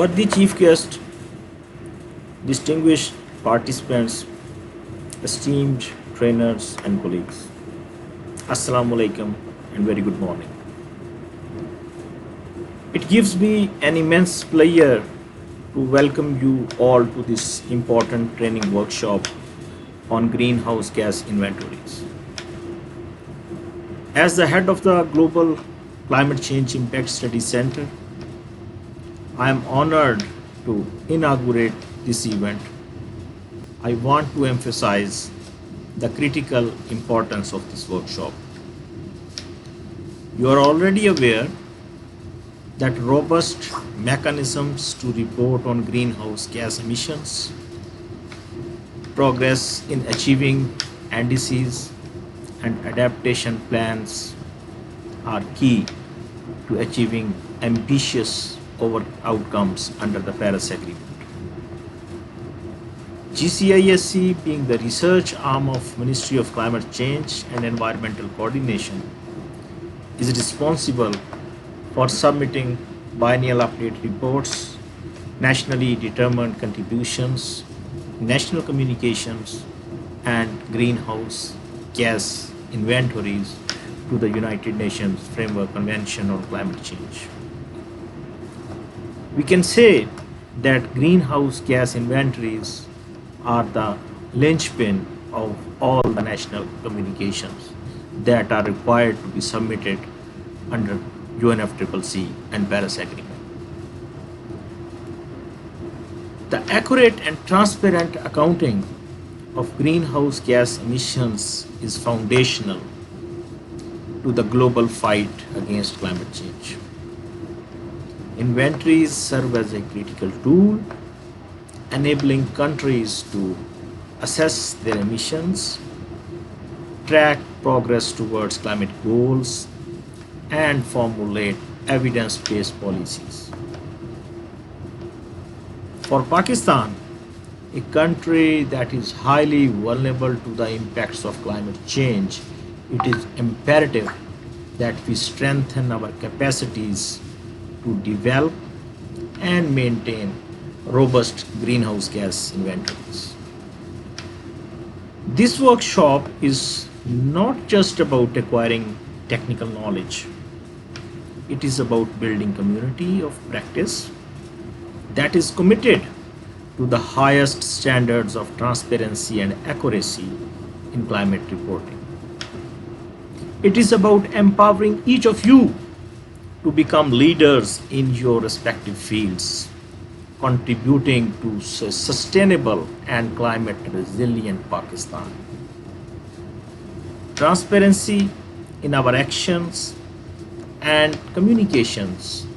Worthy chief guest, distinguished participants, esteemed trainers and colleagues, Assalamu alaikum and very good morning. It gives me an immense pleasure to welcome you all to this important training workshop on greenhouse gas inventories. As the head of the Global Climate Change Impact Study Center, I am honored to inaugurate this event. I want to emphasize the critical importance of this workshop. You are already aware that robust mechanisms to report on greenhouse gas emissions, progress in achieving NDCs, and adaptation plans are key to achieving ambitious outcomes under the Paris Agreement. GCISC, being the research arm of Ministry of Climate Change and Environmental Coordination, is responsible for submitting biennial update reports, nationally determined contributions, national communications, and greenhouse gas inventories to the United Nations Framework Convention on Climate Change. We can say that greenhouse gas inventories are the linchpin of all the national communications that are required to be submitted under UNFCCC and Paris Agreement. The accurate and transparent accounting of greenhouse gas emissions is foundational to the global fight against climate change. Inventories serve as a critical tool, enabling countries to assess their emissions, track progress towards climate goals, and formulate evidence-based policies. For Pakistan, a country that is highly vulnerable to the impacts of climate change, it is imperative that we strengthen our capacities to develop and maintain robust greenhouse gas inventories. This workshop is not just about acquiring technical knowledge. It is about building community of practice that is committed to the highest standards of transparency and accuracy in climate reporting. It is about empowering each of you to become leaders in your respective fields, contributing to a sustainable and climate resilient Pakistan. Transparency in our actions and communications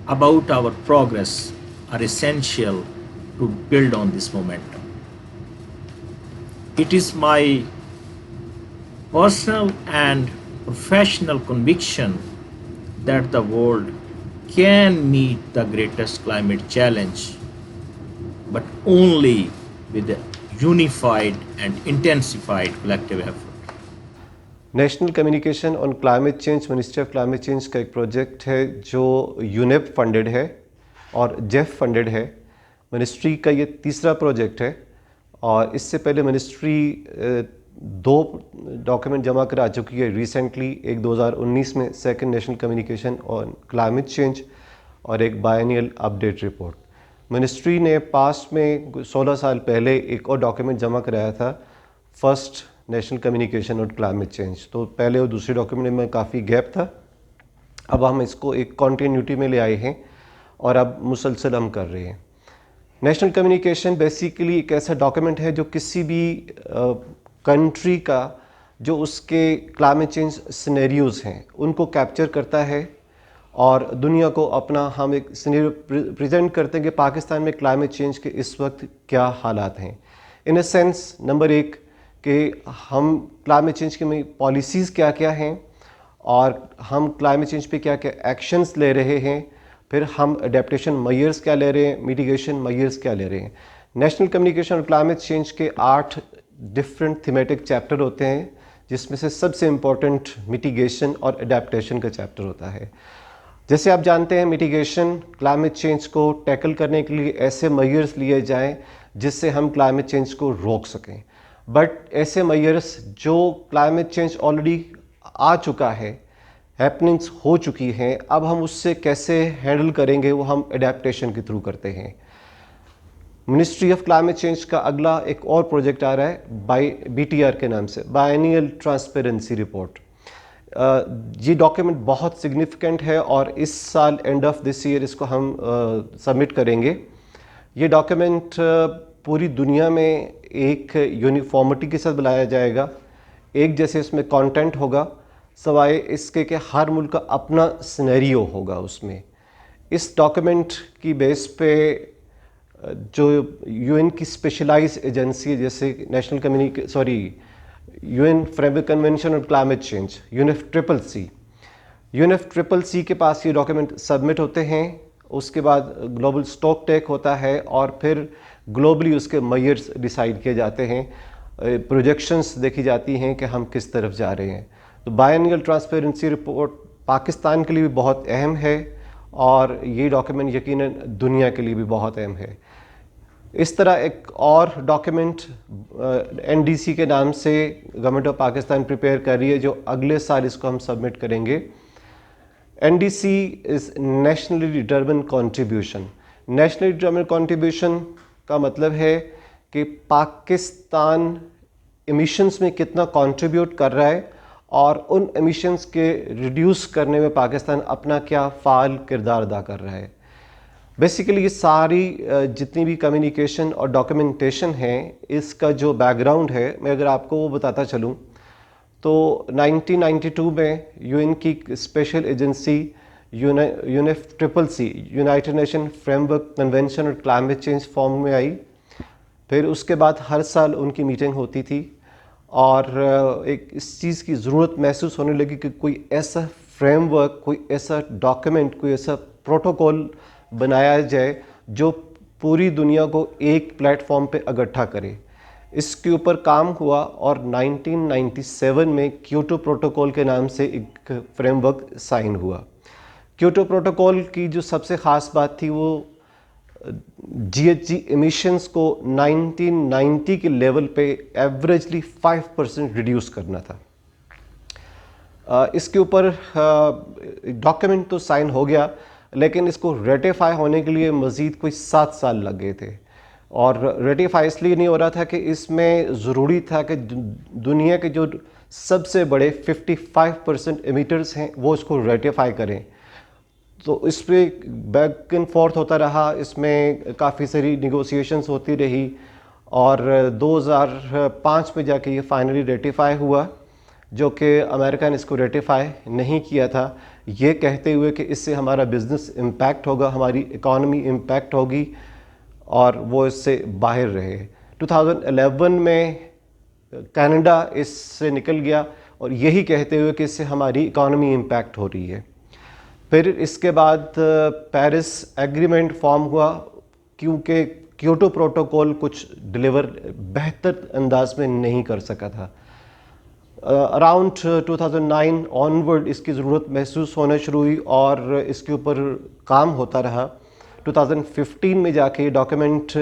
about our progress are essential to build on this momentum. It is my personal and professional conviction that the world can meet the greatest climate challenge, but only with a unified and intensified collective effort. National communication on climate change ministry of climate change का एक project है जो UNEP funded है और Jeff funded है। Ministry का ये तीसरा प्रोजेक्ट है और इससे पहले मिनिस्ट्री दो डॉक्यूमेंट जमा करा चुकी है रिसेंटली, एक 2019 में second national communication on climate change और एक बायनियल अपडेट रिपोर्ट। मिनिस्ट्री ने पास्ट में 16 साल पहले एक और डॉक्यूमेंट जमा कराया था, first national communication on climate change. तो पहले और दूसरे डॉक्यूमेंट में काफ़ी गैप था, अब हम इसको एक कॉन्टिन्यूटी में ले आए हैं और अब मुसलसल हम कर रहे हैं। नेशनल कम्युनिकेशन बेसिकली एक ऐसा डॉक्यूमेंट है जो किसी भी कंट्री का जो उसके क्लाइमेट चेंज सिनेरियोज़ हैं उनको कैप्चर करता है और दुनिया को अपना हम एक सिनेरियो प्रेजेंट करते हैं कि पाकिस्तान में क्लाइमेट चेंज के इस वक्त क्या हालात हैं। इन अ सेंस नंबर एक कि हम क्लाइमेट चेंज के पॉलिसीज़ क्या क्या हैं और हम क्लाइमेट चेंज पे क्या क्या एक्शंस ले रहे हैं, फिर हम अडेप्टेशन मेजर्स क्या ले रहे हैं, मिटिगेशन मेजर्स क्या ले रहे हैं। नेशनल कम्युनिकेशन और क्लाइमेट चेंज के 8 डिफरेंट थीमेटिक चैप्टर होते हैं, जिसमें से सबसे इम्पोर्टेंट मिटिगेशन और अडेप्टेशन का चैप्टर होता है। जैसे आप जानते हैं, मिटिगेशन क्लाइमेट चेंज को टैकल करने के लिए ऐसे मेजर्स लिए जाएं जिससे हम क्लाइमेट चेंज को रोक सकें। बट ऐसे मेजर्स जो क्लाइमेट चेंज ऑलरेडी आ चुका है, हैपनिंग्स हो चुकी हैं, अब हम उससे कैसे हैंडल करेंगे, वो हम एडेप्टेशन के थ्रू करते हैं। मिनिस्ट्री ऑफ क्लाइमेट चेंज का अगला एक और प्रोजेक्ट आ रहा है BTR के नाम से, बायनियल ट्रांसपेरेंसी रिपोर्ट। ये डॉक्यूमेंट बहुत सिग्निफिकेंट है और इस साल एंड ऑफ दिस ईयर इसको हम सबमिट करेंगे। ये डॉक्यूमेंट पूरी दुनिया में एक यूनिफॉर्मिटी के साथ बनाया जाएगा, एक जैसे इसमें कंटेंट होगा, सवाए इसके कि हर मुल्क का अपना सिनेरियो होगा उसमें। इस डॉक्यूमेंट की बेस पे जो UN की स्पेशलाइज एजेंसी जैसे UN framework convention on climate change, UNFCCC के पास ये डॉक्यूमेंट सबमिट होते हैं। उसके बाद ग्लोबल स्टॉक टेक होता है और फिर ग्लोबली उसके मेजर्स डिसाइड किए जाते हैं, प्रोजेक्शंस देखी जाती हैं कि हम किस तरफ जा रहे हैं। तो बायनियल ट्रांसपेरेंसी रिपोर्ट पाकिस्तान के लिए भी बहुत अहम है और ये डॉक्यूमेंट यकीनन दुनिया के लिए भी बहुत अहम है। इस तरह एक और डॉक्यूमेंट NDC के नाम से गवर्नमेंट ऑफ पाकिस्तान प्रिपेयर कर रही है, जो अगले साल इसको हम सबमिट करेंगे। NDC is nationally determined contribution. Nationally determined contribution का मतलब है कि पाकिस्तान एमिशंस में कितना कंट्रीब्यूट कर रहा है और उन एमिशंस के रिड्यूस करने में पाकिस्तान अपना क्या फ़ाल किरदार अदा कर रहा है। बेसिकली ये सारी जितनी भी कम्युनिकेशन और डॉक्यूमेंटेशन है, इसका जो बैकग्राउंड है, मैं अगर आपको वो बताता चलूँ तो 1992 में UN की special agency UNFCCC, United nation framework convention और क्लाइमेट चेंज फॉर्म में आई। फिर उसके बाद हर साल उनकी मीटिंग होती थी और एक इस चीज़ की ज़रूरत महसूस होने लगी कि कोई ऐसा फ्रेमवर्क, कोई ऐसा डॉक्यूमेंट, कोई ऐसा प्रोटोकॉल बनाया जाए जो पूरी दुनिया को एक प्लेटफॉर्म पे इकट्ठा करे। इसके ऊपर काम हुआ और 1997 में क्योटो प्रोटोकॉल के नाम से एक फ्रेमवर्क साइन हुआ। क्योटो प्रोटोकॉल की जो सबसे ख़ास बात थी वो GHG एमिशंस को 1990 के लेवल पे एवरेजली 5% रिड्यूस करना था। इसके ऊपर डॉक्यूमेंट तो साइन हो गया, लेकिन इसको रेटिफाई होने के लिए मज़ीद कोई 7 साल लग गए थे। और रेटिफाई इसलिए नहीं हो रहा था कि इसमें ज़रूरी था कि दुनिया के जो सबसे बड़े 55% एमिटर्स हैं वो इसको रेटिफाई करें। तो इस पर बैक एंड फोर्थ होता रहा, इसमें काफ़ी सारी निगोशिएशंस होती रही और 2005 में जाके ये फाइनली रेटिफाई हुआ, जो कि अमेरिका ने इसको रेटिफाई नहीं किया था, ये कहते हुए कि इससे हमारा बिज़नेस इम्पैक्ट होगा, हमारी इकॉनमी इम्पैक्ट होगी, और वो इससे बाहर रहे। 2011 में कनाडा इससे निकल गया और यही कहते हुए कि इससे हमारी इकॉनमी इम्पैक्ट हो रही है। फिर इसके बाद पेरिस एग्रीमेंट फॉर्म हुआ, क्योंकि क्योटो प्रोटोकॉल कुछ डिलीवर बेहतर अंदाज में नहीं कर सका था। अराउंड 2009 ऑनवर्ड इसकी ज़रूरत महसूस होना शुरू हुई और इसके ऊपर काम होता रहा। 2015 में जाके डॉक्यूमेंट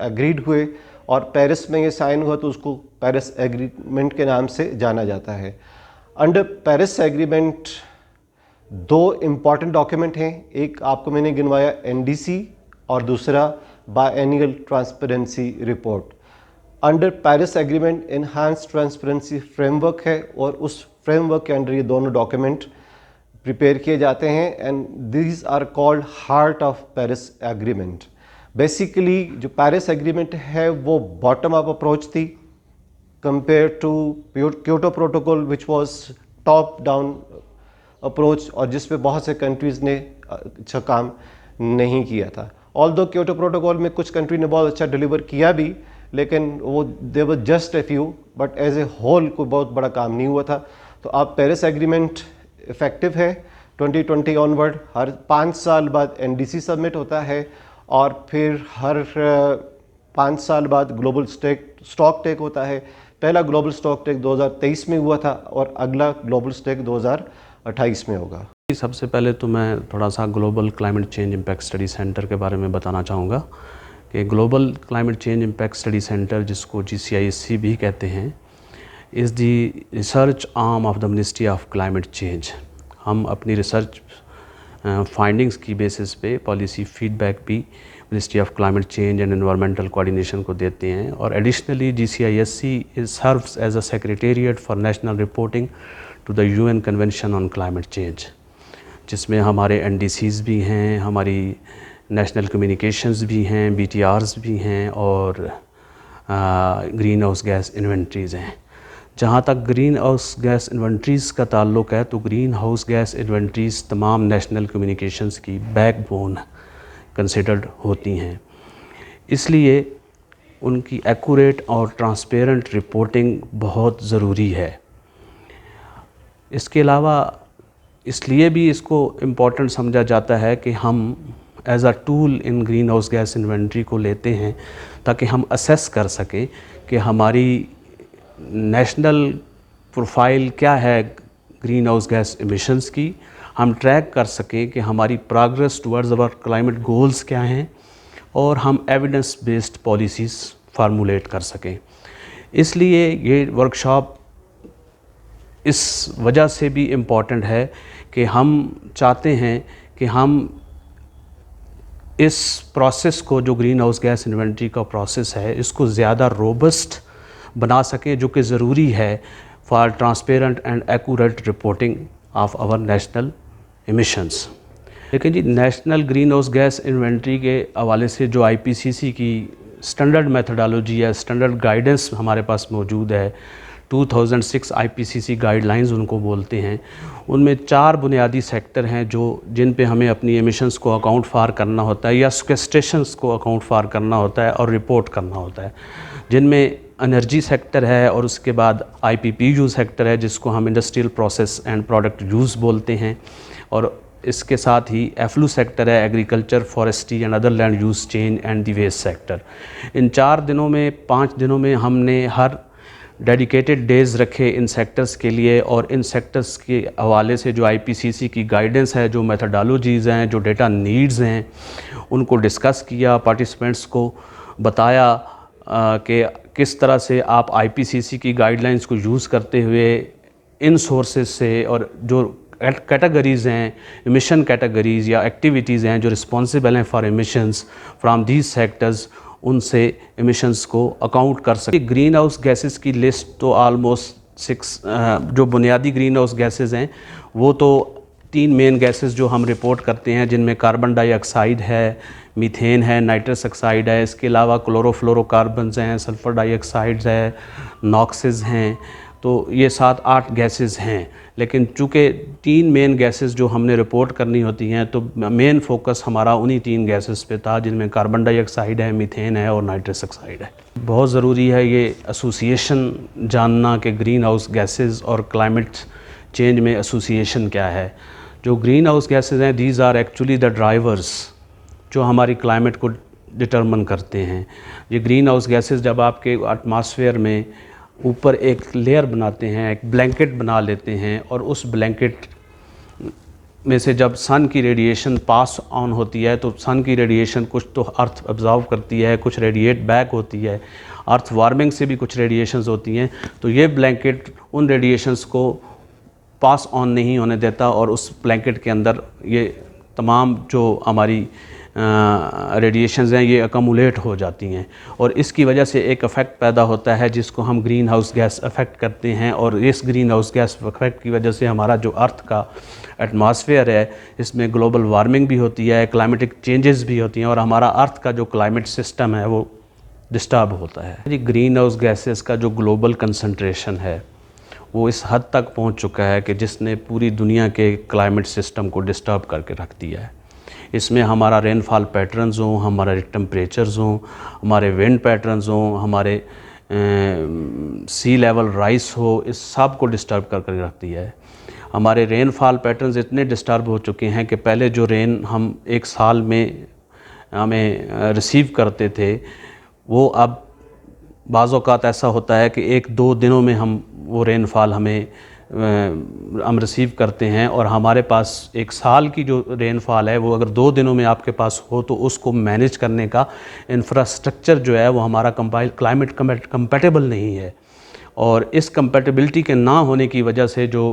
एग्रीड हुए और पेरिस में ये साइन हुआ, तो उसको पेरिस एग्रीमेंट के नाम से जाना जाता है। Under Paris agreement 2 important document हैं, एक आपको मैंने गिनवाया NDC और दूसरा biannual transparency report. Under Paris agreement enhance transparency framework है और उस फ्रेमवर्क के अंडर ये दोनों डॉक्यूमेंट प्रिपेयर किए जाते हैं and these are called heart of Paris agreement. Basically जो पेरिस एग्रीमेंट है वो बॉटम अप अप्रोच थी compare to Kyoto protocol which was top down approach, और जिस पे बहुत से कंट्रीज़ ने अच्छा काम नहीं किया था। ऑल्दो क्योटो प्रोटोकॉल में कुछ कंट्री ने बहुत अच्छा डिलीवर किया भी, लेकिन वो they were just a few, but as a whole कोई बहुत बड़ा काम नहीं हुआ था। तो अब पेरिस एग्रीमेंट इफ़ेक्टिव है 2020 ऑनवर्ड। हर 5 साल बाद NDC सबमिट होता है और फिर हर 5 साल बाद ग्लोबल स्टॉक टेक होता है। पहला ग्लोबल स्टॉक टेक 2023 में हुआ था और अगला ग्लोबल स्टॉक 2028 में होगा। सबसे पहले तो मैं थोड़ा सा global climate change impact study centre के बारे में बताना चाहूँगा कि global climate change impact study centre, जिसको GCISC भी कहते हैं, is the research arm of the ministry of climate change. हम अपनी रिसर्च फाइंडिंग्स की बेसिस पे पॉलिसी फीडबैक भी ministry of climate change and environmental coordination को देते हैं। और additionally GCISC serves as a secretariat for national reporting to the UN convention on climate change, जिसमें हमारे NDCs भी हैं, हमारी नेशनल कम्युनिकेशंस भी हैं, BTRs भी हैं और ग्रीन हाउस गैस इन्वेंट्रीज़ हैं। जहाँ तक ग्रीन हाउस गैस इन्वेंट्रीज़ का ताल्लुक़ है तो ग्रीन हाउस गैस इन्वेंट्रीज़ तमाम नेशनल कम्युनिकेशंस की बैकबोन कंसिडर्ड होती हैं, इसलिए उनकी एक्यूरेट और ट्रांसपेरेंट रिपोर्टिंग बहुत ज़रूरी है। इसके अलावा इसलिए भी इसको इम्पॉर्टेंट समझा जाता है कि हम as a tool in greenhouse gas inventory को लेते हैं ताकि हम असेस कर सकें कि हमारी नेशनल प्रोफाइल क्या है ग्रीन हाउस गैस एमिशंस की, हम ट्रैक कर सकें कि हमारी progress towards our climate goals क्या हैं और हम एविडेंस बेस्ड पॉलिसीज़ फार्मूलेट कर सकें। इसलिए ये वर्कशॉप इस वजह से भी इम्पॉर्टेंट है कि हम चाहते हैं कि हम इस प्रोसेस को, जो ग्रीन हाउस गैस इन्वेंट्री का प्रोसेस है, इसको ज़्यादा रोबस्ट बना सकें, जो कि ज़रूरी है for transparent and accurate reporting of our national emissions. लेकिन जी, national greenhouse gas inventory के हवाले से जो IPCC की स्टैंडर्ड मेथडोलॉजी है, स्टैंडर्ड गाइडेंस हमारे पास मौजूद है, 2006 IPCC गाइडलाइंस उनको बोलते हैं। उनमें 4 बुनियादी सेक्टर हैं जिन पे हमें अपनी एमिशंस को अकाउंट फार करना होता है या सिक्वेस्ट्रेशंस को अकाउंट फार करना होता है और रिपोर्ट करना होता है, जिनमें एनर्जी सेक्टर है और उसके बाद IPPU सेक्टर है, जिसको हम industrial process and product use बोलते हैं, और इसके साथ ही एफ्लू सेक्टर है, agriculture, forestry and other land use change and the waste sector. इन 5 दिनों में हमने हर डेडिकेटेड डेज़ रखे इन सेक्टर्स के लिए, और इन सेक्टर्स के हवाले से जो IPCC की गाइडेंस है, जो मेथडोलॉजीज़ हैं, जो डेटा नीड्स हैं, उनको डिस्कस किया, पार्टिसिपेंट्स को बताया कि किस तरह से आप IPCC की गाइडलाइंस को यूज़ करते हुए इन सोर्सेज से, और जो कैटेगरीज़ हैं, एमिशन कैटेगरीज़ या एक्टिविटीज़ हैं जो रिस्पॉन्सिबल हैं for emissions from these sectors, उनसे एमिशंस को अकाउंट कर सके। ग्रीन हाउस गैसेस की लिस्ट तो ऑलमोस्ट 6 जो बुनियादी ग्रीन हाउस गैसेस हैं वो तो 3 मेन गैसेस जो हम रिपोर्ट करते हैं, जिनमें कार्बन डाइऑक्साइड है, मीथेन है, नाइट्रस ऑक्साइड है, इसके अलावा क्लोरोफ्लोरोकार्बन्स हैं, सल्फ़र डाइऑक्साइड्स है, नॉक्सेस हैं। तो ये 7-8 गैसेस हैं, लेकिन चूँकि 3 मेन गैसेस जो हमने रिपोर्ट करनी होती हैं, तो मेन फोकस हमारा उन्हीं 3 गैसेस पे था, जिनमें कार्बन डाइऑक्साइड है, मीथेन है और नाइट्रस ऑक्साइड है। बहुत ज़रूरी है ये एसोसिएशन जानना कि ग्रीन हाउस गैसेस और क्लाइमेट चेंज में एसोसिएशन क्या है। जो ग्रीन हाउस गैसेस हैं, these are actually the drivers जो हमारी क्लाइमेट को डिटरमिन करते हैं। ये ग्रीन हाउस गैसेस जब आपके एटमॉस्फेयर में ऊपर एक लेयर बनाते हैं, एक ब्लैंकेट बना लेते हैं, और उस ब्लैंकेट में से जब सन की रेडिएशन पास ऑन होती है तो सन की रेडिएशन कुछ तो अर्थ ऑब्जर्व करती है, कुछ रेडिएट बैक होती है, अर्थ वार्मिंग से भी कुछ रेडिएशंस होती हैं। तो ये ब्लैंकेट उन रेडिएशंस को पास ऑन नहीं होने देता, और उस ब्लैंकेट के अंदर ये तमाम जो हमारी रेडिएशंस हैं ये अकमुलेट हो जाती हैं, और इसकी वजह से एक इफ़ेक्ट पैदा होता है जिसको हम ग्रीन हाउस गैस इफ़ेक्ट करते हैं। और इस ग्रीन हाउस गैस इफ़ेक्ट की वजह से हमारा जो अर्थ का एटमॉस्फेयर है, इसमें ग्लोबल वार्मिंग भी होती है, क्लाइमेटिक चेंजेस भी होती हैं, और हमारा अर्थ का जो क्लाइमेट सिस्टम है वो डिस्टर्ब होता है। जी, ग्रीन हाउस गैसेस का जो ग्लोबल कंसंट्रेशन है वो इस हद तक पहुंच चुका है कि जिसने पूरी दुनिया के क्लाइमेट सिस्टम को डिस्टर्ब करके रख दिया है। इसमें हमारा रेनफॉल पैटर्न्स हों, हमारे टेम्परेचर्स हों, हमारे विंड पैटर्न्स हों, हमारे सी लेवल राइस हो, इस सब को डिस्टर्ब करके रख दिया है। हमारे रेनफॉल पैटर्न्स इतने डिस्टर्ब हो चुके हैं कि पहले जो रेन हम एक साल में हमें रिसीव करते थे, वो अब बाज़ औक़ात ऐसा होता है कि 1-2 दिनों में हम वो रेनफॉल हमें हम रिसीव करते हैं, और हमारे पास एक साल की जो रेनफॉल है वो अगर 2 दिनों में आपके पास हो तो उसको मैनेज करने का इंफ्रास्ट्रक्चर जो है वो हमारा क्लाइमेट कंपैटिबल नहीं है। और इस कंपैटिबिलिटी के ना होने की वजह से जो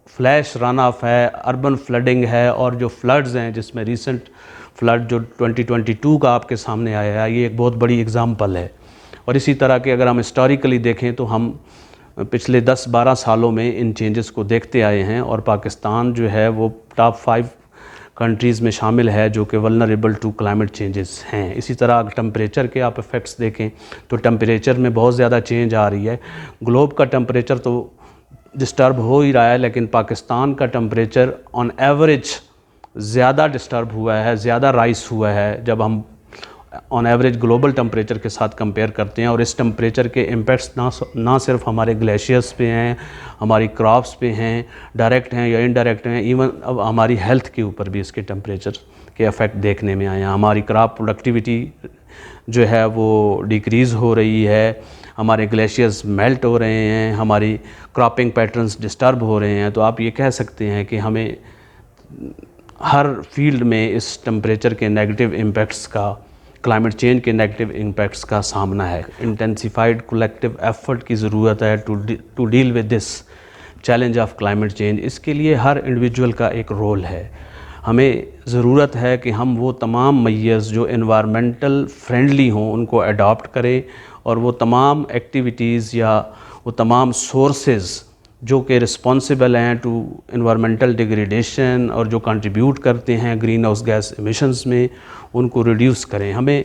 फ्लैश रन ऑफ है, अर्बन फ्लडिंग है, और जो फ्लड्स हैं जिसमें रीसेंट फ्लड जो 2022 का आपके सामने आया है, ये एक बहुत बड़ी एग्ज़ाम्पल है। और इसी तरह के अगर हम हिस्टोरिकली देखें तो हम पिछले 10-12 सालों में इन चेंजेस को देखते आए हैं, और पाकिस्तान जो है वो टॉप 5 कंट्रीज़ में शामिल है जो कि वल्नरेबल टू क्लाइमेट चेंजेस हैं। इसी तरह अगर टेम्परेचर के आप इफ़ेक्ट्स देखें तो टेम्परेचर में बहुत ज़्यादा चेंज आ रही है। ग्लोब का टेम्परेचर तो डिस्टर्ब हो ही रहा है, लेकिन पाकिस्तान का टेम्परेचर ऑन एवरेज ज़्यादा डिस्टर्ब हुआ है, ज़्यादा राइस हुआ है जब हम ऑन एवरेज ग्लोबल टेम्परेचर के साथ कंपेयर करते हैं। और इस टेम्परेचर के इम्पैक्ट्स ना सिर्फ हमारे ग्लेशियर्स पे हैं, हमारी क्रॉप्स पे हैं, डायरेक्ट हैं या इनडायरेक्ट हैं, इवन अब हमारी हेल्थ के ऊपर भी इसके टेम्परेचर के इफ़ेक्ट देखने में आए हैं। हमारी क्रॉप प्रोडक्टिविटी जो है वो डिक्रीज़ हो रही है, हमारे ग्लेशियर्स मेल्ट हो रहे हैं, हमारी क्रॉपिंग पैटर्न्स डिस्टर्ब हो रहे हैं। तो आप ये कह सकते हैं कि हमें हर फील्ड में इस टेम्परेचर के नेगेटिव इम्पैक्ट्स का, क्लाइमेट चेंज के नेगेटिव इम्पैक्ट्स का सामना है। इंटेंसिफाइड कलेक्टिव एफर्ट की ज़रूरत है to deal with this challenge of climate change. इसके लिए हर इंडिविजुअल का एक रोल है। हमें ज़रूरत है कि हम वो तमाम मेजर्स जो एनवायरमेंटल फ्रेंडली हों उनको अडॉप्ट करें, और वो तमाम एक्टिविटीज़ या वो तमाम सोर्सेज जो कि रिस्पॉन्सिबल हैं टू एनवायरमेंटल डिग्रेडेशन और जो कंट्रीब्यूट करते हैं ग्रीन हाउस गैस एमिशंस में, उनको रिड्यूस करें। हमें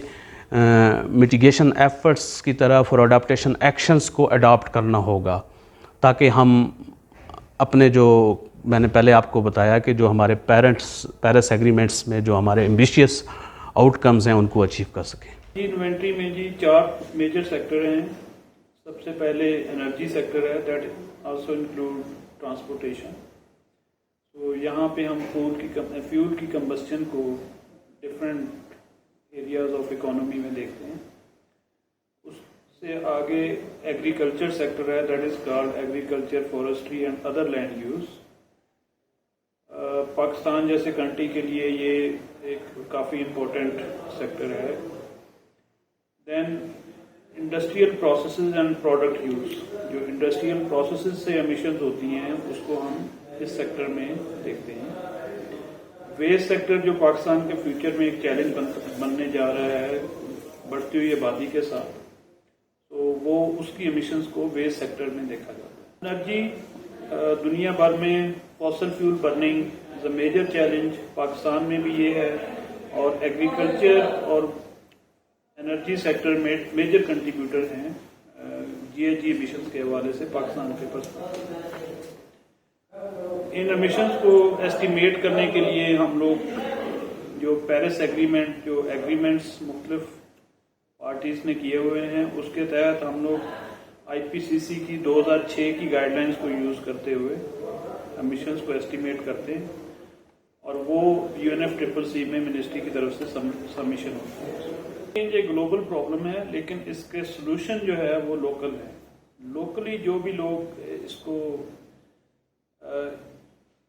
मिटिगेशन एफर्ट्स की तरफ और अडाप्टेशन एक्शंस को अडॉप्ट करना होगा, ताकि हम अपने जो मैंने पहले आपको बताया कि जो हमारे पेरिस एग्रीमेंट्स में जो हमारे एम्बिशियस आउटकम्स हैं उनको अचीव कर सकें। इन्वेंट्री में जी 4 मेजर सेक्टर हैं। सबसे पहले एनर्जी सेक्टर है, दैट आल्सो इंक्लूड ट्रांसपोर्टेशन। तो यहाँ पे हम फ्यूल की कंबस्शन को डिफरेंट एरियाज ऑफ इकोनॉमी में देखते हैं। उससे आगे एग्रीकल्चर सेक्टर है, that is called agriculture, forestry and other land use. Pakistan जैसे कंट्री के लिए ये एक काफ़ी इम्पोर्टेंट सेक्टर है। Then industrial processes and product use, जो इंडस्ट्रियल प्रोसेसेस से एमिशंस होती हैं उसको हम इस सेक्टर में देखते हैं। वेस्ट सेक्टर जो पाकिस्तान के फ्यूचर में एक चैलेंज बनने जा रहा है बढ़ती हुई आबादी के साथ, तो वो उसकी एमिशंस को वेस्ट सेक्टर में देखा जाता है। एनर्जी, दुनिया भर में fossil fuel burning is a major challenge, Pakistan में भी ये है, और एग्रीकल्चर और एनर्जी सेक्टर में मेजर कंट्रीब्यूटर हैं जीएचजी एमिशंस के हवाले से पाकिस्तान के पास। इन एमिशंस को एस्टिमेट करने के लिए हम लोग जो पेरिस एग्रीमेंट, जो एग्रीमेंट्स मुख्तलिफ पार्टीज ने किए हुए हैं, उसके तहत हम लोग आईपीसीसी की 2006 की गाइडलाइंस को यूज करते हुए एमिशंस को एस्टिमेट करते हैं, और वो UNFCCC में मिनिस्ट्री की तरफ से सबमिशन होता है। ये ग्लोबल प्रॉब्लम है, लेकिन इसके सोल्यूशन जो है वो लोकल है। लोकली जो भी लोग इसको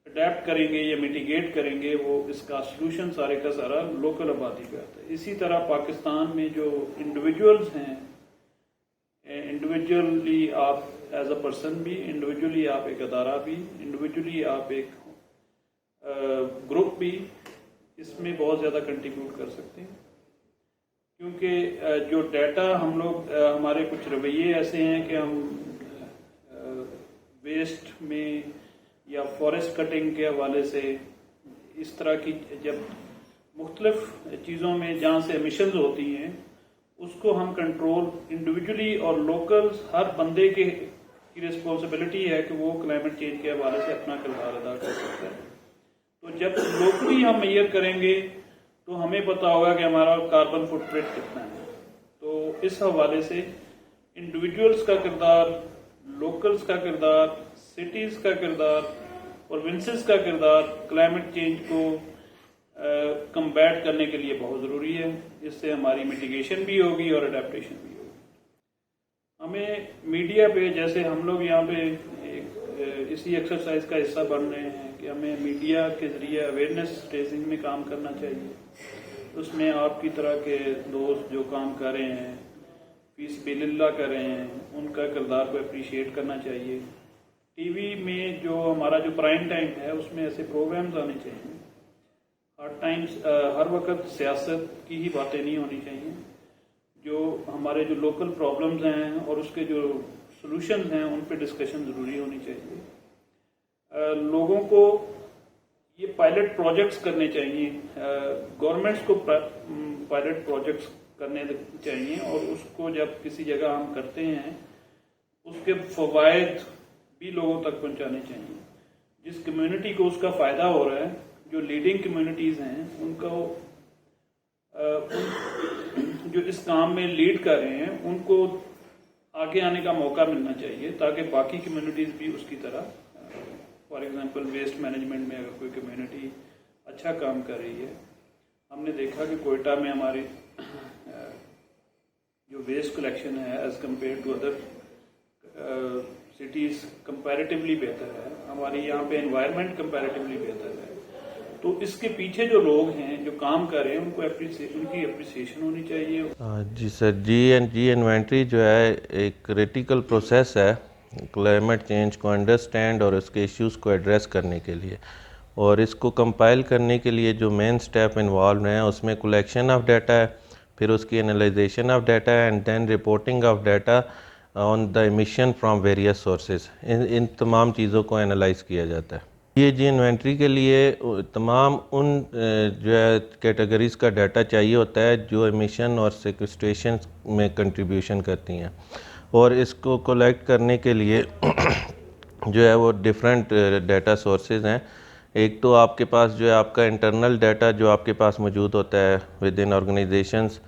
अडेप्ट करेंगे या मिटिगेट करेंगे, वो इसका सोल्यूशन सारे का सारा लोकल आबादी पे आता है। इसी तरह पाकिस्तान में जो इंडिविजुअल्स हैं, इंडिविजुअली आप एज अ पर्सन भी, इंडिविजुअली आप एक अदारा भी, इंडिविजुअली आप एक ग्रुप भी, इसमें बहुत ज़्यादा कंट्रीब्यूट कर सकते हैं। क्योंकि जो डाटा हम लोग, हमारे कुछ रवैये ऐसे हैं कि हम वेस्ट में या फॉरेस्ट कटिंग के हवाले से इस तरह की जब मुख्तलिफ चीज़ों में जहाँ से एमिशंस होती हैं उसको हम कंट्रोल इंडिविजुअली और लोकल हर बंदे की रिस्पॉन्सिबिलिटी है कि वो क्लाइमेट चेंज के हवाले से अपना किरदार अदा कर सकता है। तो जब लोकली हम मेजर करेंगे तो हमें पता होगा कि हमारा कार्बन फुटप्रिंट कितना है। तो इस हवाले से इंडिविजुअल्स का किरदार, लोकल्स का किरदार, सिटीज का किरदार, प्रोविंसेस का किरदार क्लाइमेट चेंज को कम्बैट करने के लिए बहुत ज़रूरी है। इससे हमारी मिटिगेशन भी होगी और अडेप्टेशन भी होगी। हमें मीडिया पे, जैसे हम लोग यहाँ पे इसी एक्सरसाइज का हिस्सा बन रहे हैं कि हमें मीडिया के जरिए अवेयरनेस रेजिंग में काम करना चाहिए। उसमें आपकी तरह के दोस्त जो काम कर रहे हैं, फीस बिल्ला कर रहे हैं, उनका किरदार को अप्रिशिएट करना चाहिए। टीवी में जो हमारा जो प्राइम टाइम है उसमें ऐसे प्रोग्राम्स आने चाहिए। हर वक्त सियासत की ही बातें नहीं होनी चाहिए। जो हमारे जो लोकल प्रॉब्लम्स हैं और उसके जो सॉल्यूशंस हैं उन पे डिस्कशन ज़रूरी होनी चाहिए। लोगों को ये पायलट प्रोजेक्ट्स करने चाहिए, गवर्नमेंट्स को पायलट प्रोजेक्ट्स करने चाहिए और उसको जब किसी जगह हम करते हैं उसके फवायद भी लोगों तक पहुंचाने चाहिए। जिस कम्युनिटी को उसका फ़ायदा हो रहा है, जो लीडिंग कम्युनिटीज़ हैं उनको जो इस काम में लीड कर रहे हैं उनको आगे आने का मौका मिलना चाहिए ताकि बाकी कम्युनिटीज़ भी उसकी तरह, फॉर एग्जांपल वेस्ट मैनेजमेंट में अगर कोई कम्युनिटी अच्छा काम कर रही है, हमने देखा कि कोयटा में हमारी जो वेस्ट कलेक्शन है as compare to other cities comparatively बेहतर है। हमारी यहाँ पे एनवायरनमेंट कंपैरेटिवली बेहतर है। तो इसके पीछे जो लोग हैं जो काम कर रहे हैं उनको उनकी अप्रिसिएशन होनी चाहिए। जी सर, जी इन्वेंट्री जो है एक क्रिटिकल प्रोसेस है क्लाइमेट चेंज को अंडरस्टैंड और उसके इश्यूज़ को एड्रेस करने के लिए। और इसको कंपाइल करने के लिए जो मेन स्टेप इन्वॉल्व हैं उसमें कलेक्शन ऑफ डाटा है, फिर उसकी analyzation of data and then reporting of data on the emission from various sources. इन तमाम चीज़ों को एनालाइज किया जाता है। ये जी इन्वेंट्री के लिए तमाम उन जो है कैटेगरीज़ का डाटा चाहिए होता है जो एमिशन और सेक्वेस्ट्रेशन में कंट्रीब्यूशन करती हैं। और इसको कलेक्ट करने के लिए जो है वो डिफरेंट डाटा सोर्सेज हैं। एक तो आपके पास जो है आपका इंटरनल डाटा जो आपके पास मौजूद होता है विद इन ऑर्गेनाइजेशंस,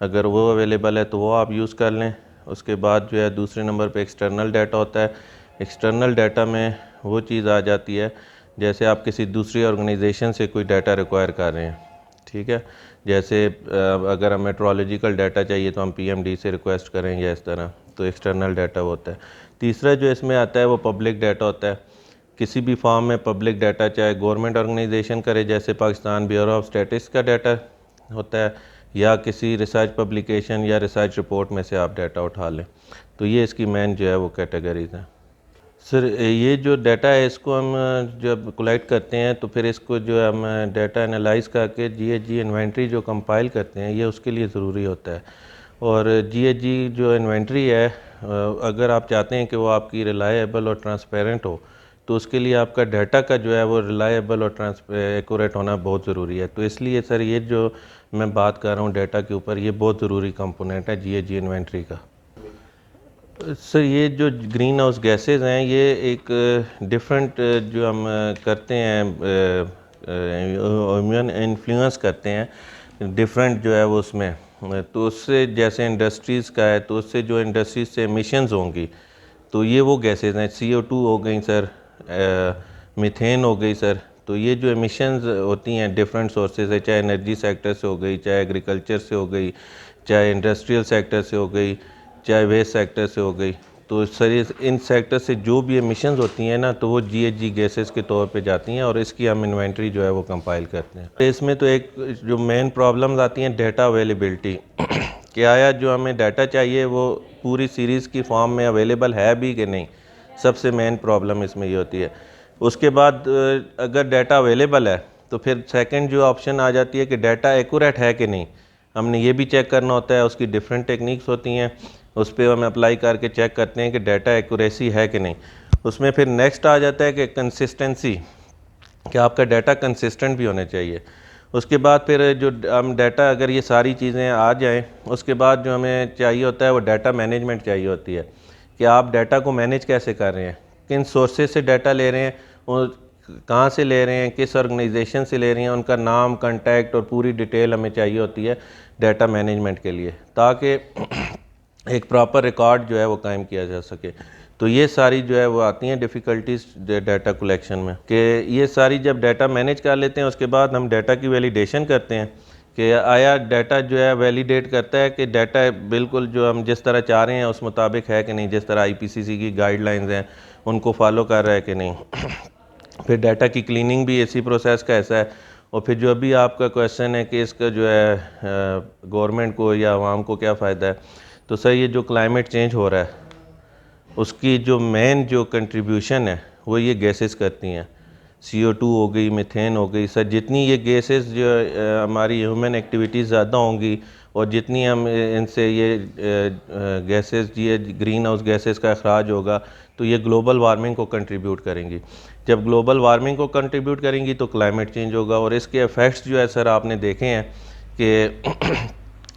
अगर वो अवेलेबल है तो वो आप यूज़ कर लें। उसके बाद जो है दूसरे नंबर पे एक्सटर्नल डाटा होता है। एक्सटर्नल डाटा में वो चीज़ आ जाती है जैसे आप किसी दूसरी ऑर्गेनाइजेशन से कोई डाटा रिक्वायर कर रहे हैं, ठीक है। जैसे अगर हमें मेट्रोलॉजिकल डाटा चाहिए तो हम पीएमडी से रिक्वेस्ट करेंगे, इस तरह, तो एक्सटर्नल डाटा होता है। तीसरा जो इसमें आता है वो पब्लिक डाटा होता है। किसी भी फॉर्म में पब्लिक डाटा चाहे गवर्नमेंट ऑर्गेनाइजेशन करे, जैसे पाकिस्तान ब्यूरो ऑफ स्टैटिस्टिक्स का डाटा होता है, या किसी रिसर्च पब्लिकेशन या रिसर्च रिपोर्ट में से आप डाटा उठा लें। तो ये इसकी मेन जो है वो कैटेगरीज हैं। सर ये जो डाटा है इसको हम जब कलेक्ट करते हैं तो फिर इसको जो है हम डाटा एनालाइज करके जी इन्वेंट्री जो कंपाइल करते हैं ये उसके लिए ज़रूरी होता है। और जी जो इन्वेंट्री है अगर आप चाहते हैं कि वो आपकी रिलायबल और ट्रांसपेरेंट हो तो उसके लिए आपका डाटा का जो है वो रिलायबल और एक्यूरेट होना बहुत ज़रूरी है। तो इसलिए सर ये जो मैं बात कर रहा हूँ डाटा के ऊपर, ये बहुत ज़रूरी कंपोनेंट है जी इन्वेंट्री का। सर ये जो ग्रीन हाउस गैसेज हैं ये एक डिफरेंट जो हम करते हैं इन्फ्लुएंस करते हैं डिफरेंट जो है वो उसमें, तो उससे जैसे इंडस्ट्रीज़ का है तो उससे जो इंडस्ट्रीज से एमिशंस होंगी तो ये वो गैसेज हैं। CO2 हो गई सर, मीथेन हो गई सर। तो ये जो एमिशंस होती हैं डिफरेंट सोर्सेज है, चाहे एनर्जी सेक्टर से हो गई, चाहे एग्रीकल्चर से हो गई, चाहे इंडस्ट्रियल सेक्टर से हो गई, चाहे वेस्ट सेक्टर से हो गई। तो सर इन सेक्टर से जो भी एमिशंस होती हैं ना तो वो GHG गैसेस के तौर पे जाती हैं और इसकी हम इन्वेंट्री जो है वो कंपाइल करते हैं। इसमें तो एक जो मेन प्रॉब्लम्स आती हैं डाटा अवेलेबिलिटी कि आया जो हमें डाटा चाहिए वो पूरी सीरीज़ की फॉर्म में अवेलेबल है भी कि नहीं, सबसे मेन प्रॉब्लम इसमें ये होती है। उसके बाद अगर डाटा अवेलेबल है तो फिर सेकंड जो ऑप्शन आ जाती है कि डाटा एक्यूरेट है कि नहीं, हमने ये भी चेक करना होता है। उसकी डिफरेंट टेक्निक्स होती हैं, उस पर हम अप्लाई करके चेक करते हैं कि डाटा एक्यूरेसी है कि नहीं। उसमें फिर नेक्स्ट आ जाता है कि कंसिस्टेंसी, कि आपका डाटा कंसिस्टेंट भी होने चाहिए। उसके बाद फिर जो हम डाटा अगर ये सारी चीज़ें आ जाएं उसके बाद जो हमें चाहिए होता है वो डाटा मैनेजमेंट चाहिए होती है कि आप डाटा को मैनेज कैसे कर रहे हैं, किन सोर्सेज से डाटा ले रहे हैं और कहाँ से ले रहे हैं, किस ऑर्गेनाइजेशन से ले रहे हैं, उनका नाम, कांटेक्ट और पूरी डिटेल हमें चाहिए होती है डाटा मैनेजमेंट के लिए, ताकि एक प्रॉपर रिकॉर्ड जो है वो कायम किया जा सके। तो ये सारी जो है वो आती हैं डिफ़िकल्टीज डाटा कलेक्शन में, कि ये सारी जब डाटा मैनेज कर लेते हैं उसके बाद हम डाटा की वैलिडेशन करते हैं कि आया डाटा जो है वैलिडेट करता है कि डाटा बिल्कुल जो हम जिस तरह चाह रहे हैं उस मुताबिक है कि नहीं, जिस तरह IPCC की गाइडलाइंस हैं उनको फॉलो कर रहा है कि नहीं। फिर डाटा की क्लीनिंग भी इसी प्रोसेस का ऐसा है। और फिर जो अभी आपका क्वेश्चन है कि इसका जो है गवर्नमेंट को या आवाम को क्या फ़ायदा है, तो सर ये जो क्लाइमेट चेंज हो रहा है उसकी जो मेन जो कंट्रीब्यूशन है वो ये गैसेस करती हैं। CO2 हो गई, मीथेन हो गई। सर जितनी ये गैसेस जो हमारी ह्यूमन एक्टिविटीज़ ज़्यादा होंगी और जितनी हम इनसे ये गैसेस, ये ग्रीन हाउस गैसेस का अखराज होगा, तो ये ग्लोबल वार्मिंग को कंट्रीब्यूट करेंगी। जब ग्लोबल वार्मिंग को कंट्रीब्यूट करेंगी तो क्लाइमेट चेंज होगा। और इसके इफ़ेक्ट्स जो है सर आपने देखे हैं कि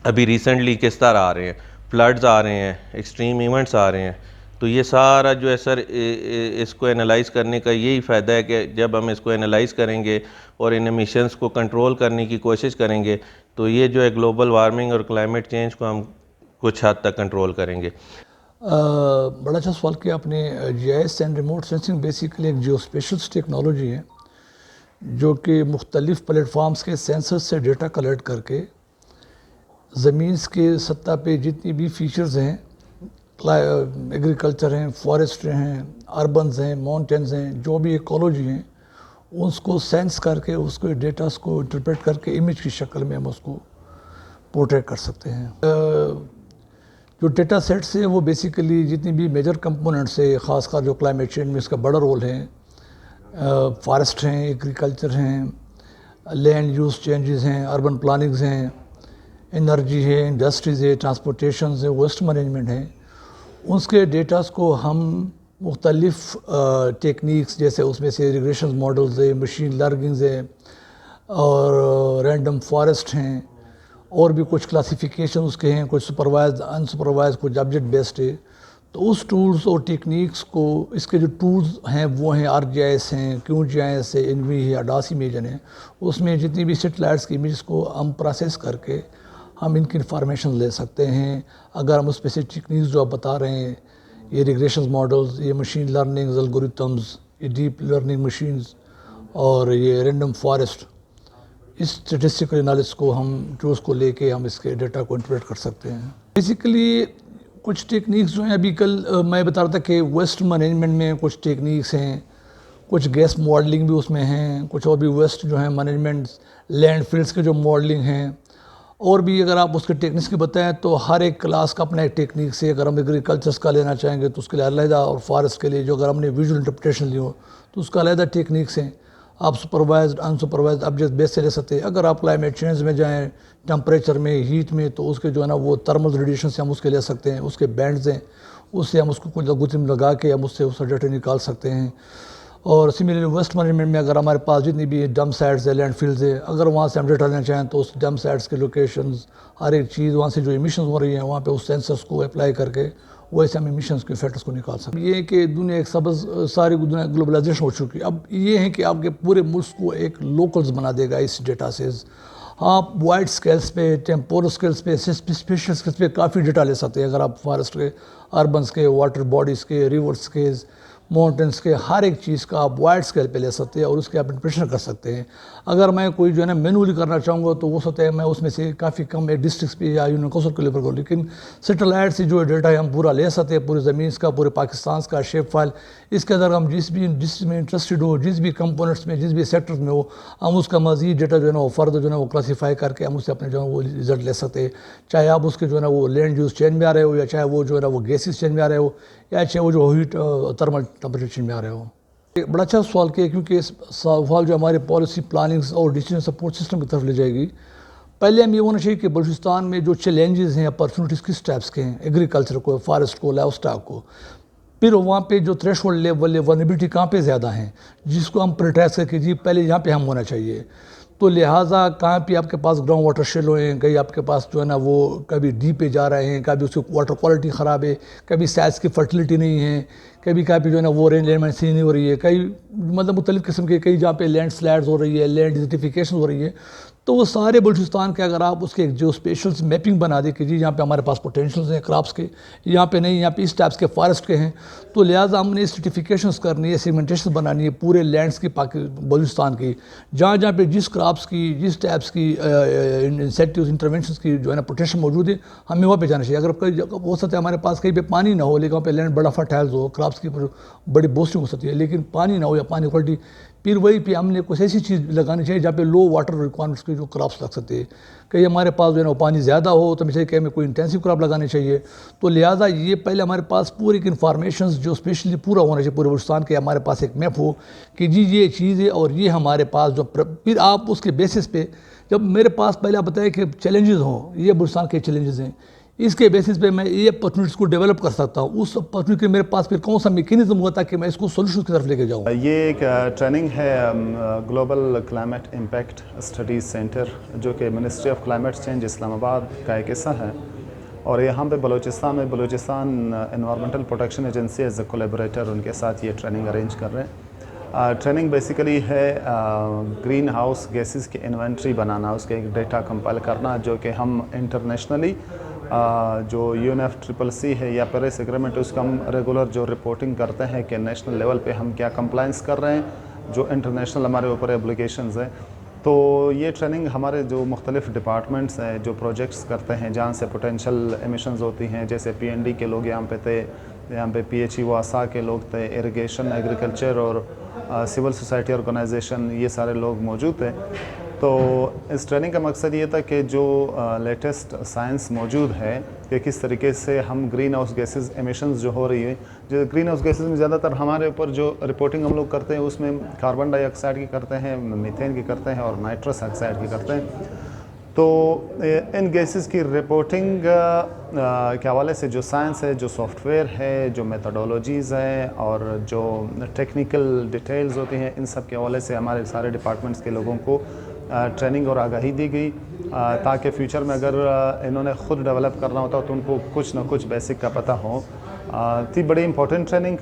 अभी रिसेंटली किस तरह आ रहे हैं, फ्लड्स आ रहे हैं, एक्सट्रीम इवेंट्स आ रहे हैं। तो ये सारा जो है सर इसको एनालाइज़ करने का यही फ़ायदा है कि जब हम इसको एनालाइज़ करेंगे और इन एमिशंस को कंट्रोल करने की कोशिश करेंगे तो ये जो है ग्लोबल वार्मिंग और क्लाइमेट चेंज को हम कुछ हद तक कंट्रोल करेंगे। बड़ा अच्छा सवाल किया आपने। GIS and remote sensing basically एक जियोस्पेशल टेक्नोलॉजी है जो कि मुख्तलिफ प्लेटफॉर्म्स के सेंसर से डेटा कलेक्ट करके ज़मीन के सतह पे जितनी भी फीचर्स हैं, एग्रीकल्चर हैं, फॉरेस्ट हैं, अर्बन्स हैं, माउंटेन्स हैं, जो भी इकोलॉजी हैं, उसको सेंस करके उसके डेटास को इंटरप्रेट करके इमेज की शक्ल में हम उसको पोर्ट्रेट कर सकते हैं। जो डेटा सेट्स हैं वो बेसिकली जितनी भी मेजर कंपोनेंट्स है, ख़ासकर जो क्लाइमेट चेंज में इसका बड़ा रोल है, फॉरेस्ट हैं, एग्रीकल्चर हैं, लैंड यूज़ चेंजेस हैं, अर्बन प्लानिंग्स हैं, एनर्जी है, इंडस्ट्रीज़ है, ट्रांसपोर्टेशन है, वेस्ट मैनेजमेंट है, उसके डेटास को हम मुख्तलिफ़ टेक्निक्स जैसे उसमें से रिग्रेशन मॉडल्स है, मशीन लर्निंग्स है और रैंडम फॉरेस्ट हैं और भी कुछ क्लासिफिकेशन उसके हैं, कुछ सुपरवाइज्ड, अनसुपरवाइज्ड, कुछ ऑब्जेक्ट बेस्ड है। तो उस टूल्स और टेक्निक्स को, इसके जो टूल्स हैं वो हैं ArcGIS हैं, QGIS है, ENVI है, ADAS इमेजन है। उसमें जितनी भी सेटेलाइट्स की इमेज को हम प्रोसेस करके हम इनकी इंफॉर्मेशन ले सकते हैं। अगर हम स्पेसिफिक टेक्निक्स जो आप बता रहे हैं, ये रिग्रेशन मॉडल्स, ये मशीन लर्निंग एल्गोरिथम्स, ये डीप लर्निंग मशीन्स और ये रैंडम फॉरेस्ट, इस स्टैटिस्टिकल एनालिसिस को हम टूल्स को लेके हम इसके डेटा को इंटरप्रेट कर सकते हैं। बेसिकली कुछ टेक्निक्स जो हैं, अभी कल मैं बता रहा था कि वेस्ट मैनेजमेंट में कुछ टेक्निक्स हैं, कुछ गैस मॉडलिंग भी उसमें हैं, कुछ और भी वेस्ट जो है मैनेजमेंट, लैंडफिल्स के जो मॉडलिंग हैं, और भी अगर आप उसके टेक्निक्स की बताएं तो हर एक क्लास का अपना एक टेक्निक से, अगर हम एग्रीकल्चर्स का लेना चाहेंगे तो उसके लिए अलहदा, और फॉरेस्ट के लिए जो अगर हमने विजुअल इंटरप्रिटेशन ली हो तो उसका अलहदा टेक्निक्स हैं। आप सुपरवाइज्ड, अनसुपरवाइज्ड ऑब्जेक्ट बेस से ले सकते हैं। अगर आप क्लाइमेट चेंज में जाएँ, टेम्परेचर में, हीट में, तो उसके जो है ना वो थर्मल रेडिएशन से हम उसके ले सकते हैं, उसके बैंड्स हैं, उससे हम उसको कुछ गुतिम लगा के हम उससे उसका डेटा निकाल सकते हैं। और सिमिलरली वेस्ट मैनेजमेंट में अगर हमारे पास जितनी भी डंप साइट्स है, लैंडफिल्स है, अगर वहाँ से हम डेटा लेना चाहें तो उस डंप साइट्स के लोकेशंस, हर एक चीज़, वहाँ से जो इमिशन हो रही हैं वहाँ पे उस सेंसर्स को अप्लाई करके वैसे हम इमिशंस के फैक्टर्स को निकाल सकते हैं। ये है कि दुनिया एक सारी दुनिया ग्लोबलाइजेशन हो चुकी है। अब ये है कि आपके पूरे मुल्क को एक लोकल्स बना देगा इस डेटा से। आप वाइड स्केल्स पे, टेम्पोरल स्केल्स पे, स्पेशल स्केल्स पे काफ़ी डेटा ले सकते हैं। अगर आप फॉरेस्ट के, अर्बन्स के, वाटर बॉडीज़ के, रिवर्स के, माउंटेन्स के, हर एक चीज़ का आप वाइड स्केल पे ले सकते हैं और उसके आप इंटरप्रेशन कर सकते हैं। अगर मैं कोई जो है ना मैनुअली करना चाहूँगा तो वो सकता है मैं उसमें से काफ़ी कम एक डिस्ट्रिक्ट पे या यूनियन काउंसिल के लेवल को, लेकिन सैटेलाइट से जो डेटा है हम पूरा ले सकते हैं, पूरी ज़मीन का, पूरे पाकिस्तान का शेप फाइल। इसके अंदर हम जिसमें इंटरेस्टेड हो, जिस भी कंपोनेंट्स में, जिस भी सेक्टर्स में हो, हम उसका मज़ीद डेटा जो है ना वो फ़र्द जो है ना वो क्लासीफाई करके हम उससे अपने जो है वो रिजल्ट ले सकते हैं। चाहे आप उसके जो है ना वो लैंड यूज़ चेंज में आ रहे हो, या चाहे वो जो है ना वो गैसेस चेंज में आ रहे हो, या चाहे वो जो हीट थर्मल टेम्परेचर में आ रहे हो। एक बड़ा अच्छा सवाल किया, क्योंकि इस सवाल जो हमारे पॉलिसी प्लानिंग्स और डिसीजन सपोर्ट सिस्टम की तरफ ले जाएगी। पहले हम ये होना चाहिए कि बलूचिस्तान में जो चैलेंजेस हैं, अपॉर्चुनिटीज़ किस टाइप्स के हैं, एग्रीकल्चर को, फॉरेस्ट को, लाइव स्टॉक को, फिर वहाँ पे जो थ्रेशोल्ड लेवल है, वल्नरेबिलिटी कहाँ पे ज़्यादा है, जिसको हम प्रोटेक्ट करके जी पहले यहाँ पे हम होना चाहिए। तो लिहाजा कहाँ पे आपके पास ग्राउंड वाटर शेलो हैं, कहीं आपके पास जो है ना वो कभी डीप पे जा रहे हैं, कभी उसकी वाटर क्वालिटी ख़राब है, कभी साइज़ की फर्टिलिटी नहीं है, कभी कभी जो है ना वो रेन लैंड सी नहीं हो रही है, कई मतलब मुख्तलिफ़ किस्म के, कई जहाँ पे लैंड स्लाइड्स हो रही है, लैंड डिज़र्टिफिकेशन हो रही है। तो वो सारे बलूचिस्तान के अगर आप उसके जो स्पेशल मैपिंग बना दे कि जी यहाँ पे हमारे पास पोटेंशियल्स हैं क्रॉप्स के, यहाँ पे नहीं, यहाँ पे इस टाइप्स के फॉरेस्ट के हैं, तो लिहाजा हमने सर्टिफिकेशंस करनी है, सेगमेंटेशन बनानी है पूरे लैंड्स की बलूचिस्तान की, जहाँ जहाँ पे जिस क्रॉप्स की जिस टाइप्स की इंसेक्टिव इंटरवेंशन की जो है ना पोटेंशियल मौजूद है, हमें वहाँ पे जाना चाहिए। अगर कई हो सकता है हमारे पास कहीं पे पानी ना हो, लेकिन वहाँ पे लैंड बड़ा फर्टाइल हो, क्रॉप्स की बड़ी बोस्टिंग हो सकती है, लेकिन पानी ना हो या पानी क्वालिटी, फिर वही पे हमने कुछ ऐसी चीज़ लगानी चाहिए जहाँ पे लो वाटर रिक्वायरमेंट्स के जो क्रॉप्स लग सकते हैं। कहीं हमारे पास जो है ना पानी ज़्यादा हो तो मुझे कहीं में कोई इंटेंसिव क्रॉप लगानी चाहिए। तो लिहाजा ये पहले हमारे पास पूरी इन्फॉर्मेशन जो स्पेशली पूरा होना चाहिए पूरे बलूचिस्तान के, हमारे पास एक मैप हो कि जी ये चीज़ है और ये हमारे पास जो, फिर आप उसके बेसिस पे, जब मेरे पास पहले आप बताएं कि चैलेंजेस हों, ये बलूचिस्तान के चैलेंजेस हैं, इसके बेसिस पे मैं ये अपॉर्चुनिटीज़ को डेवलप कर सकता हूँ। उस अपॉर्चुनिटी के मेरे पास फिर कौन सा मैकेनिज्म हुआ ताकि मैं इसको सोल्यूशन की तरफ लेके जाऊँ। ये एक ट्रेनिंग है global climate impact studies centre, जो कि ministry of climate change Islamabad का एक हिस्सा है, और यहाँ पे बलूचिस्तान में Balochistan environmental protection agency as a collaborator उनके साथ ये ट्रेनिंग अरेंज कर रहे हैं। ट्रेनिंग बेसिकली है ग्रीन हाउस गैसेस की इन्वेंट्री बनाना, उसके एक डेटा कंपाइल करना, जो कि हम इंटरनेशनली जो UNFCCC है या पेरिस एग्रीमेंट, उसका हम रेगुलर जो रिपोर्टिंग करते हैं कि नेशनल लेवल पे हम क्या कंप्लाइंस कर रहे हैं, जो इंटरनेशनल हमारे ऊपर एप्लीकेशंस हैं। तो ये ट्रेनिंग हमारे जो मुख्तलिफ डिपार्टमेंट्स हैं जो प्रोजेक्ट्स करते हैं जहाँ से पोटेंशियल एमिशंस होती हैं, जैसे PND के लोग यहाँ पे थे, यहाँ पे PHE वासा के लोग थे, इरिगेशन, एग्रीकल्चर और सिविल सोसाइटी ऑर्गेनाइजेशन, ये सारे लोग मौजूद थे। तो इस ट्रेनिंग का मकसद ये था कि जो लेटेस्ट साइंस मौजूद है कि किस तरीके से हम ग्रीन हाउस गैसेस एमिशंस जो हो रही है, जो ग्रीन हाउस गैसेस में ज़्यादातर हमारे ऊपर जो रिपोर्टिंग हम लोग करते हैं उसमें कार्बन डाइऑक्साइड की करते हैं, मीथेन की करते हैं और नाइट्रस ऑक्साइड की करते हैं। तो इन गैसेस की रिपोर्टिंग के हवाले से जो साइंस है, जो सॉफ्टवेयर है, जो मेथडोलॉजीज़ हैं और जो टेक्निकल डिटेल्स होती हैं, इन सब के हवाले से हमारे सारे डिपार्टमेंट्स के लोगों को ट्रेनिंग और आगाही दी गई, ताकि फ्यूचर में अगर इन्होंने ख़ुद डेवलप करना होता तो उनको कुछ ना कुछ बेसिक का पता हो। थी बड़ी इंपॉर्टेंट ट्रेनिंग,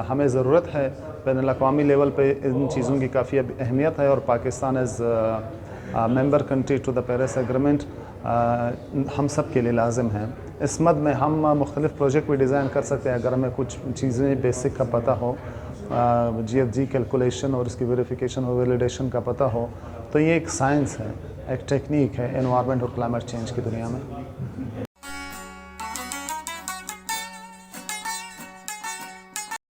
हमें ज़रूरत है, बैनुल अक़वामी लेवल पे इन चीज़ों की काफ़ी अहमियत है, और Pakistan as member country to the Paris agreement हम सब के लिए लाजिम है। इस मद में हम मुख्तलिफ़ प्रोजेक्ट भी डिज़ाइन कर सकते हैं अगर हमें कुछ चीज़ें बेसिक का पता हो, GFG कैलकुलेशन और इसकी वेरिफिकेशन और वैलिडेशन का पता हो। तो ये एक साइंस है, एक टेक्निक है एनवायरनमेंट और क्लाइमेट चेंज की दुनिया में।